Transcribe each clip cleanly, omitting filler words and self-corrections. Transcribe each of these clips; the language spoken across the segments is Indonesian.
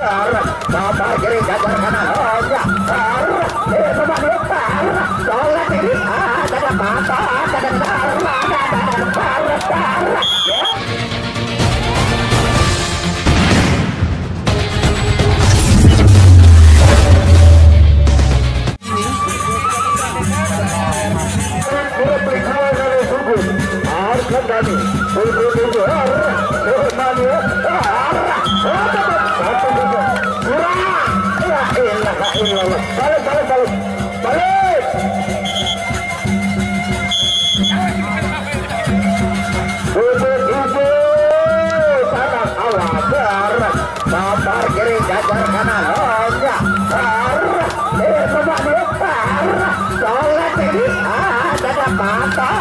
Bapak kiri jajar kanan. Oh ya. Coba nih. Soalnya kiri. Ada mata. Bapak kiri jajar kanan. Oh ya. Coba nih. Soalnya kiri. Ada mata.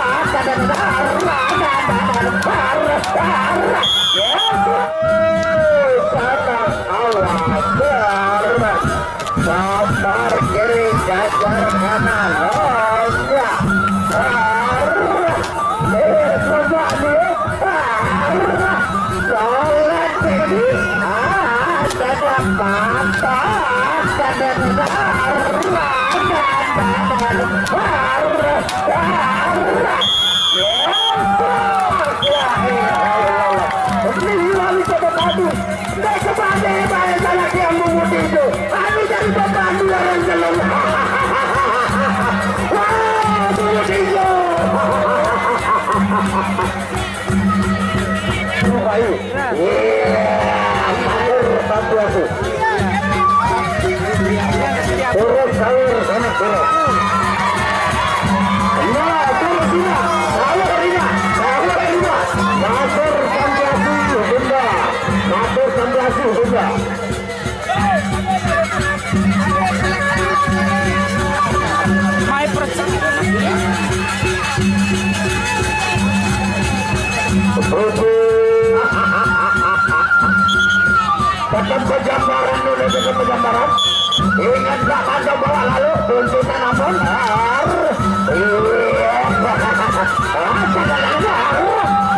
Bapak kiri jajar kanan. Oh ya. Coba nih. Soalnya kiri. Ada mata. Turun sahur sana turun. Nah, turun sini. Sahur ini. Matur sambiasi bunda. Matur sambiasi bunda. My project. Tetap pejambaran dulu, tetap pejambaran. Ingat gak pada bawa lalu tuntutan ampun.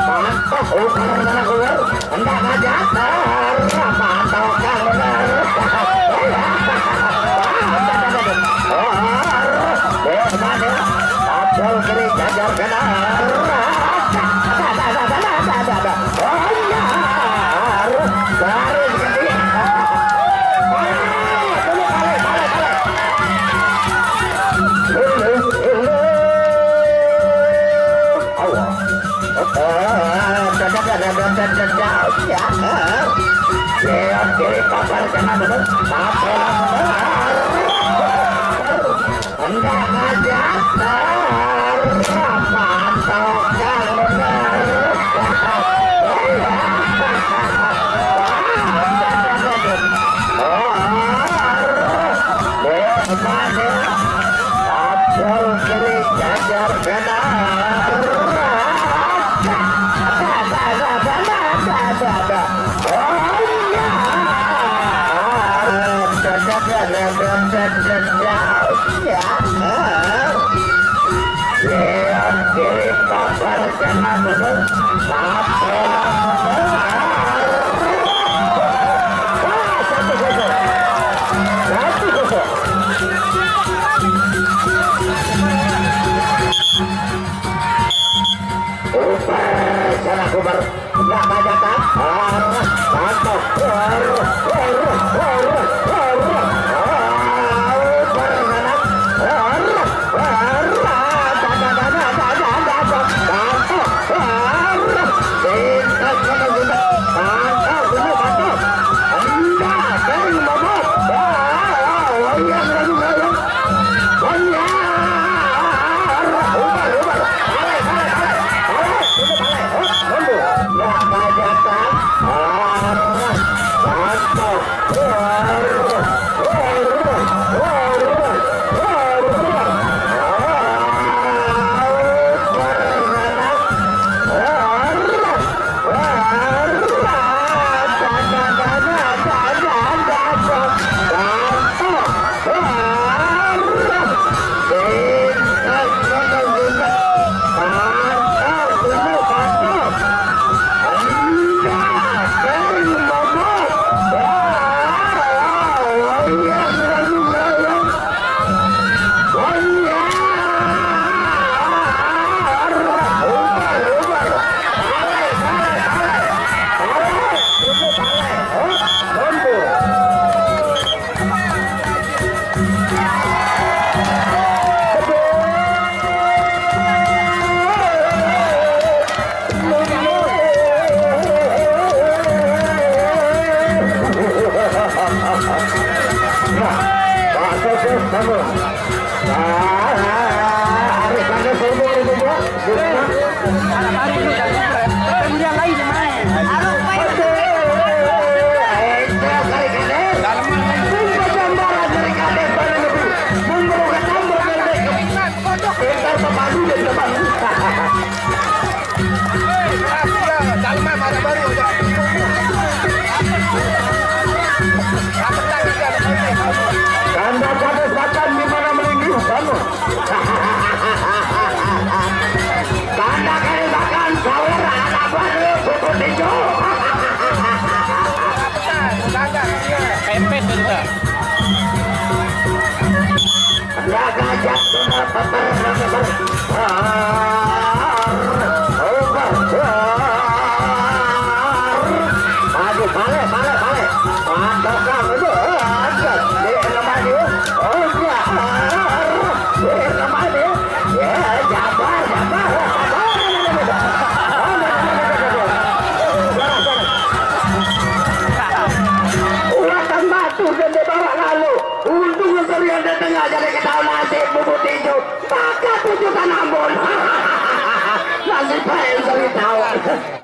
Mantap, karena keluar hendak ngajak mantap kan benar. Tapol kiri jajar kanan. Garis gede. Lihat kiri kapal kanan betul. Hendak ngajak mantap kan benar. Tapol kiri jajar kanan. pepes itu dah. Ya gajah sudah aduh, balik. Mantap itu. Dia lemah dia. Oh ya. Dia lemah dia. Ya, jabar. Uatan batu dan dibawa lalu. Untung kalian di tengah jadi ketahuan nasib buku tinju. Pakai tujukan Ambon. Nasib saya yang tahu.